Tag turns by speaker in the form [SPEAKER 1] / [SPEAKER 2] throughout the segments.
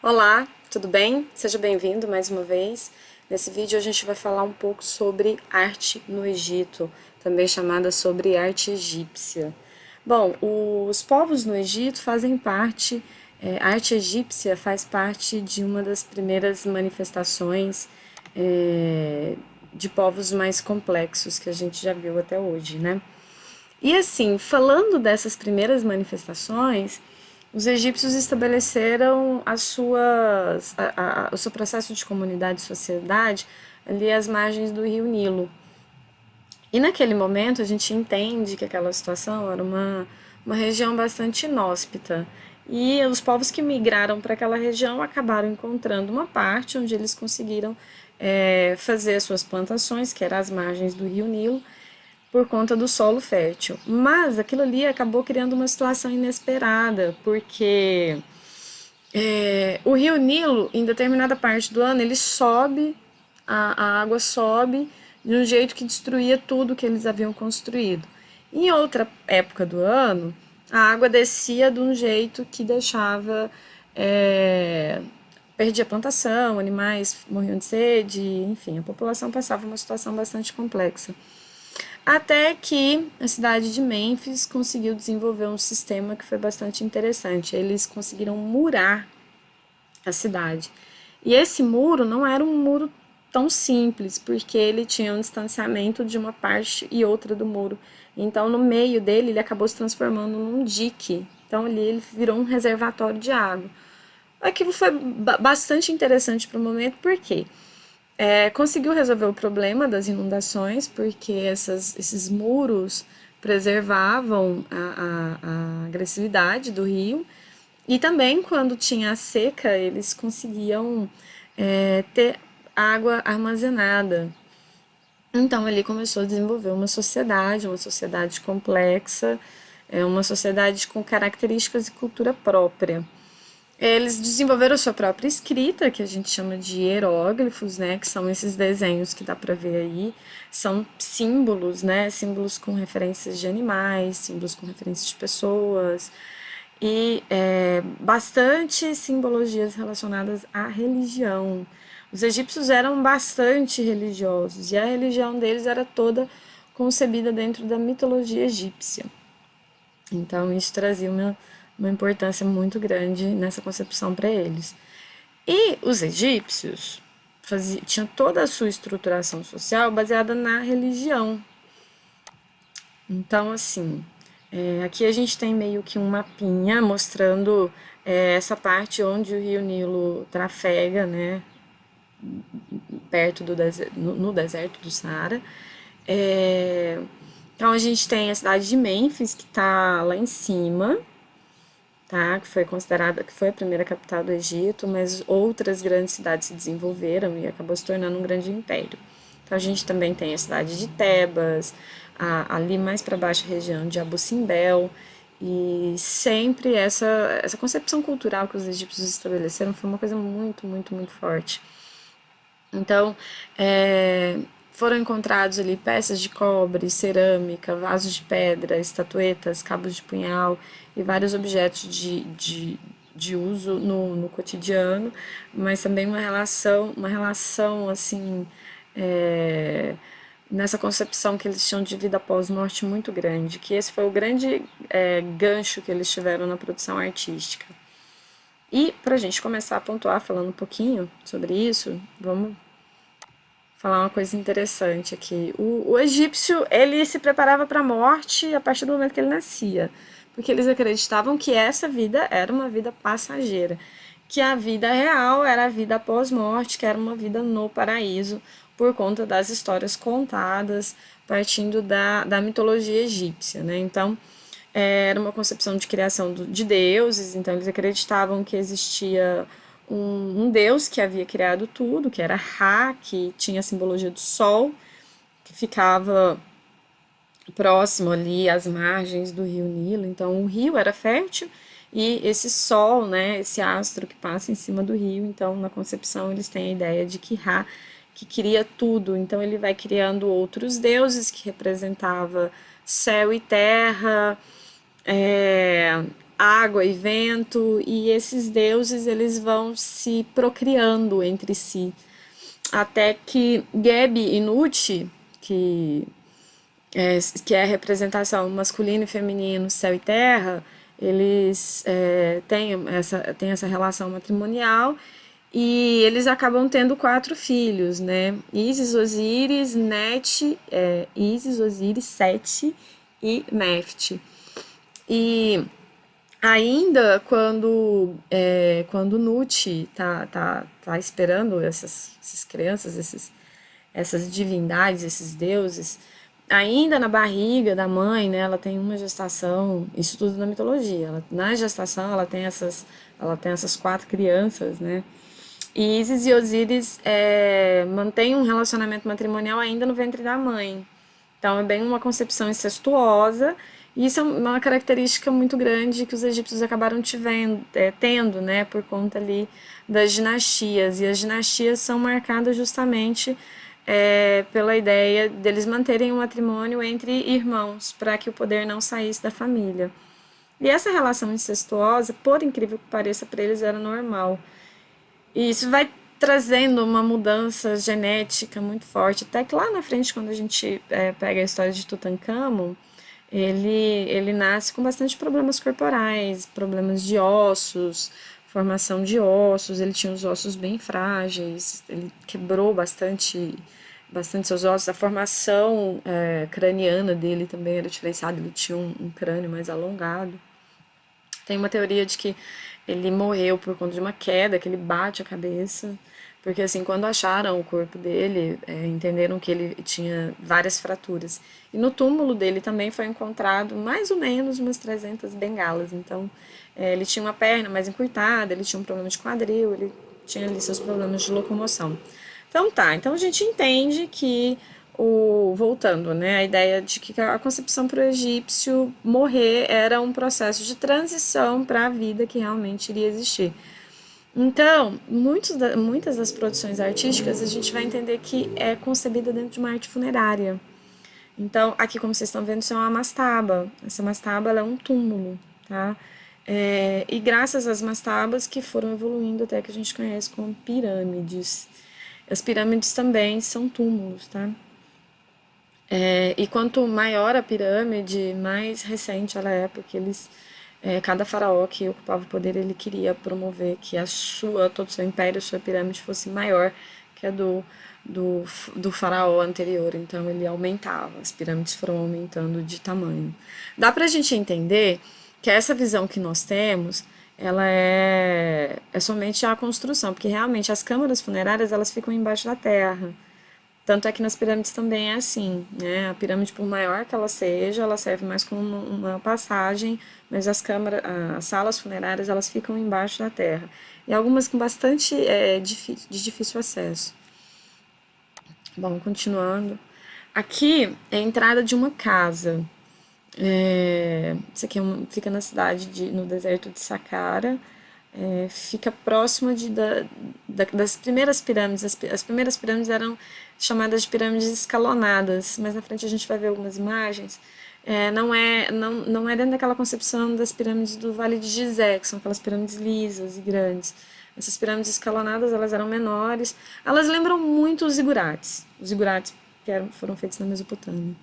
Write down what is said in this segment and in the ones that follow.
[SPEAKER 1] Olá, tudo bem? Seja bem-vindo mais uma vez. Nesse vídeo a gente vai falar um pouco sobre arte no Egito, também chamada sobre arte egípcia. Bom, os povos no Egito fazem parte, a arte egípcia faz parte de uma das primeiras manifestações de povos mais complexos que a gente já viu até hoje, né? E assim, falando dessas primeiras manifestações, os egípcios estabeleceram o seu processo de comunidade e sociedade ali às margens do rio Nilo. E naquele momento a gente entende que aquela situação era uma região bastante inóspita. E os povos que migraram para aquela região acabaram encontrando uma parte onde eles conseguiram fazer as suas plantações, que eram as margens do rio Nilo, por conta do solo fértil. Mas aquilo ali acabou criando uma situação inesperada, porque o rio Nilo, em determinada parte do ano, ele sobe, a água sobe de um jeito que destruía tudo que eles haviam construído. Em outra época do ano, a água descia de um jeito que deixava. Perdia a plantação, animais morriam de sede, enfim, a população passava uma situação bastante complexa. Até que a cidade de Mênfis conseguiu desenvolver um sistema que foi bastante interessante. Eles conseguiram murar a cidade. E esse muro não era um muro tão simples, porque ele tinha um distanciamento de uma parte e outra do muro. Então, no meio dele, ele acabou se transformando num dique. Então, ali ele virou um reservatório de água. Aquilo foi bastante interessante para o momento, porque conseguiu resolver o problema das inundações, porque esses muros preservavam a agressividade do rio. E também, quando tinha a seca, eles conseguiam ter água armazenada. Então, ele começou a desenvolver uma sociedade complexa, uma sociedade com características e cultura própria. Eles desenvolveram sua própria escrita, que a gente chama de hieróglifos, né, que são esses desenhos que dá para ver aí, são símbolos, né, símbolos com referências de animais, símbolos com referências de pessoas e bastante simbologias relacionadas à religião. Os egípcios eram bastante religiosos e a religião deles era toda concebida dentro da mitologia egípcia. Então, isso trazia uma importância muito grande nessa concepção para eles. E os egípcios tinham toda a sua estruturação social baseada na religião. Então, assim, aqui a gente tem meio que um mapinha mostrando essa parte onde o rio Nilo trafega, né, perto do deserto, no deserto do Saara. Então a gente tem a cidade de Mênfis, que está lá em cima, tá? Que foi considerada, que foi a primeira capital do Egito, mas outras grandes cidades se desenvolveram e acabou se tornando um grande império. Então a gente também tem a cidade de Tebas, ali mais para baixo a região de Abu Simbel, e sempre essa concepção cultural que os egípcios estabeleceram foi uma coisa muito, muito, muito forte. Então, foram encontrados ali peças de cobre, cerâmica, vasos de pedra, estatuetas, cabos de punhal e vários objetos de uso no cotidiano, mas também uma relação assim, nessa concepção que eles tinham de vida após morte muito grande, que esse foi o grande gancho que eles tiveram na produção artística. E para a gente começar a pontuar falando um pouquinho sobre isso, vamos falar uma coisa interessante aqui. O egípcio, ele se preparava para a morte a partir do momento que ele nascia, porque eles acreditavam que essa vida era uma vida passageira, que a vida real era a vida após morte, que era uma vida no paraíso, por conta das histórias contadas partindo da mitologia egípcia, né? Então, era uma concepção de criação de deuses, então eles acreditavam que existia um deus que havia criado tudo, que era Ra, que tinha a simbologia do sol, que ficava próximo ali às margens do rio Nilo. Então o rio era fértil e esse sol, né, esse astro que passa em cima do rio, então na concepção eles têm a ideia de que Ra que cria tudo, então ele vai criando outros deuses que representava céu e terra, água e vento, e esses deuses eles vão se procriando entre si, até que Gebi e Nut, que que é a representação masculino e feminino, céu e terra, eles têm essa relação matrimonial e eles acabam tendo 4 filhos, né? Isis, Osíris, Isis, Osíris, Sete e Nefte. E ainda quando Nut tá esperando essas crianças, essas divindades, esses deuses, ainda na barriga da mãe, né, ela tem uma gestação, isso tudo na mitologia, na gestação ela tem essas 4 crianças, né, e Isis e Osíris mantêm um relacionamento matrimonial ainda no ventre da mãe. Então é bem uma concepção incestuosa, e isso é uma característica muito grande que os egípcios acabaram tendo, né, por conta ali das dinastias. E as dinastias são marcadas justamente pela ideia deles manterem um matrimônio entre irmãos, para que o poder não saísse da família. E essa relação incestuosa, por incrível que pareça, para eles era normal. E isso vai trazendo uma mudança genética muito forte, até que lá na frente, quando a gente pega a história de Tutankhamon, ele nasce com bastante problemas corporais, problemas de ossos, formação de ossos, ele tinha os ossos bem frágeis, ele quebrou bastante seus ossos, a formação craniana dele também era diferenciada, ele tinha um crânio mais alongado. Tem uma teoria de que ele morreu por conta de uma queda, que ele bate a cabeça, porque assim, quando acharam o corpo dele, entenderam que ele tinha várias fraturas. E no túmulo dele também foi encontrado mais ou menos umas 300 bengalas. Então, ele tinha uma perna mais encurtada, ele tinha um problema de quadril, ele tinha ali seus problemas de locomoção. Então a gente entende que voltando, né, a ideia de que a concepção para o egípcio morrer era um processo de transição para a vida que realmente iria existir. Então, muitas das produções artísticas a gente vai entender que é concebida dentro de uma arte funerária. Então, aqui como vocês estão vendo, isso é uma mastaba. Essa mastaba ela é um túmulo, tá? E graças às mastabas que foram evoluindo até que a gente conhece como pirâmides. As pirâmides também são túmulos, tá? E quanto maior a pirâmide, mais recente ela é, porque cada faraó que ocupava o poder, ele queria promover que todo o seu império, a sua pirâmide fosse maior que a do faraó anterior. Então ele aumentava, as pirâmides foram aumentando de tamanho. Dá pra gente entender que essa visão que nós temos, ela é somente a construção, porque realmente as câmaras funerárias, elas ficam embaixo da terra. Tanto é que nas pirâmides também é assim, né? A pirâmide, por maior que ela seja, ela serve mais como uma passagem, mas as salas funerárias, elas ficam embaixo da terra. E algumas com bastante de difícil acesso. Bom, continuando. Aqui é a entrada de uma casa. Isso aqui fica na no deserto de Saqqara. Fica próxima das primeiras pirâmides. As primeiras pirâmides eram chamadas de pirâmides escalonadas, mas na frente a gente vai ver algumas imagens. Não é dentro daquela concepção das pirâmides do Vale de Gizé, que são aquelas pirâmides lisas e grandes. Essas pirâmides escalonadas, elas eram menores. Elas lembram muito os zigurates que foram feitos na Mesopotâmia.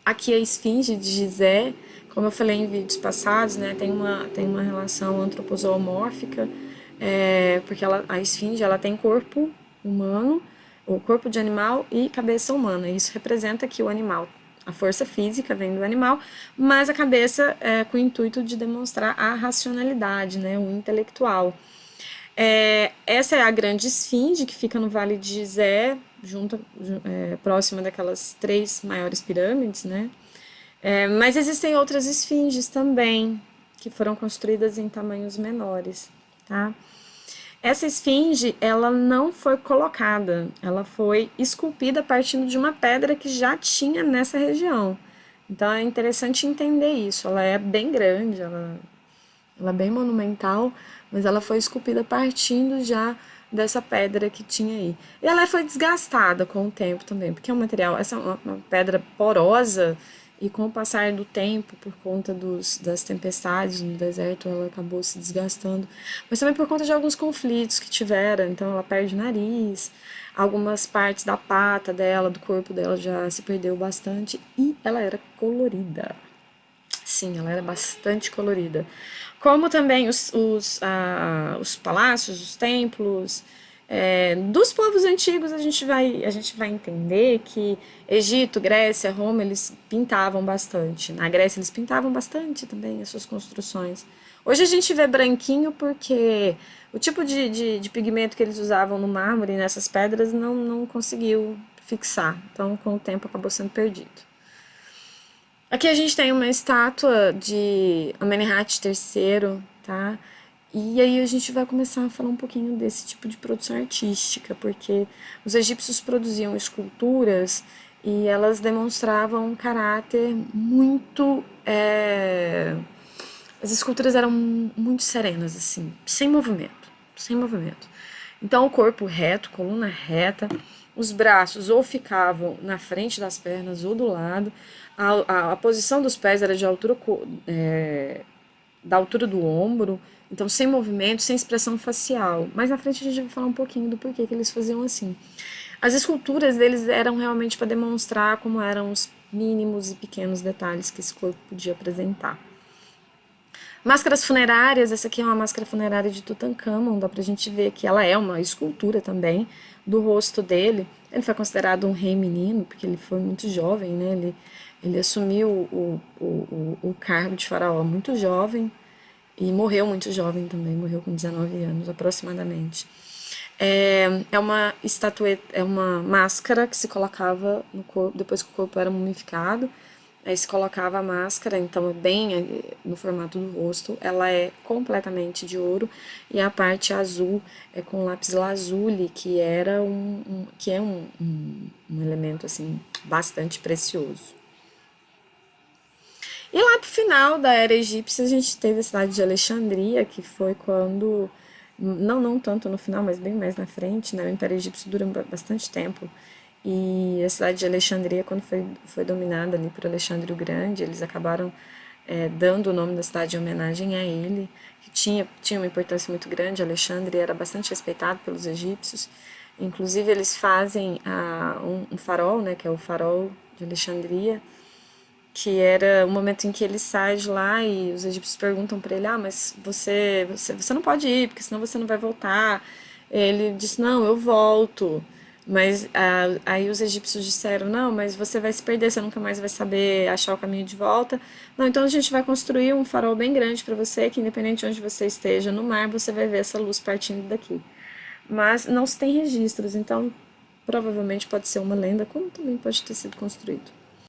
[SPEAKER 1] Aqui a esfinge de Gizé, como eu falei em vídeos passados, né, tem uma relação antropozoomórfica, porque a esfinge ela tem corpo humano, o corpo de animal e cabeça humana. Isso representa que o animal, a força física vem do animal, mas a cabeça com o intuito de demonstrar a racionalidade, né, o intelectual. Essa é a grande esfinge que fica no Vale de Gizé, próxima daquelas 3 maiores pirâmides, né? Mas existem outras esfinges também, que foram construídas em tamanhos menores, tá? Essa esfinge, ela não foi colocada, ela foi esculpida partindo de uma pedra que já tinha nessa região. Então é interessante entender isso, ela é bem grande, ela é bem monumental, mas ela foi esculpida partindo já dessa pedra que tinha aí. E ela foi desgastada com o tempo também, porque é um material, essa é uma pedra porosa, e com o passar do tempo, por conta das tempestades no deserto, ela acabou se desgastando, mas também por conta de alguns conflitos que tiveram, então ela perde o nariz, algumas partes da pata dela, do corpo dela já se perdeu bastante, e ela era colorida. Sim, ela era bastante colorida. Como também os palácios, os templos. Dos povos antigos, a gente vai entender que Egito, Grécia, Roma, eles pintavam bastante. Na Grécia, eles pintavam bastante também as suas construções. Hoje a gente vê branquinho porque o tipo de pigmento que eles usavam no mármore e nessas pedras não conseguiu fixar. Então, com o tempo, acabou sendo perdido. Aqui a gente tem uma estátua de Amenemhat III, tá? E aí a gente vai começar a falar um pouquinho desse tipo de produção artística, porque os egípcios produziam esculturas e elas demonstravam um caráter muito. As esculturas eram muito serenas, assim, sem movimento, sem movimento. Então o corpo reto, coluna reta, os braços ou ficavam na frente das pernas ou do lado, a posição dos pés era de altura, da altura do ombro, então sem movimento, sem expressão facial. Mais na frente a gente vai falar um pouquinho do porquê que eles faziam assim. As esculturas deles eram realmente para demonstrar como eram os mínimos e pequenos detalhes que esse corpo podia apresentar. Máscaras funerárias, essa aqui é uma máscara funerária de Tutankhamon, dá pra gente ver que ela é uma escultura também do rosto dele. Ele foi considerado um rei menino, porque ele foi muito jovem, né? Ele assumiu o cargo de faraó muito jovem e morreu muito jovem também, morreu com 19 anos aproximadamente. É uma estatueta, é uma máscara que se colocava no corpo depois que o corpo era mumificado. Aí se colocava a máscara, então é bem no formato do rosto. Ela é completamente de ouro e a parte azul é com lápis lazuli, que era um elemento assim bastante precioso. E lá pro final da era egípcia a gente teve a cidade de Alexandria, que foi quando não tanto no final, mas bem mais na frente, né? O Império Egípcio dura bastante tempo. E a cidade de Alexandria, quando foi dominada ali por Alexandre o Grande, eles acabaram dando o nome da cidade em homenagem a ele, que tinha uma importância muito grande. Alexandre era bastante respeitado pelos egípcios. Inclusive, eles fazem um farol, né, que é o farol de Alexandria, que era o momento em que ele sai de lá e os egípcios perguntam para ele: ah, mas você não pode ir, porque senão você não vai voltar. Ele disse: não, eu volto. Mas aí os egípcios disseram: não, mas você vai se perder, você nunca mais vai saber achar o caminho de volta. Não, então a gente vai construir um farol bem grande para você, que independente de onde você esteja no mar, você vai ver essa luz partindo daqui. Mas não se tem registros, então provavelmente pode ser uma lenda, como também pode ter sido construído.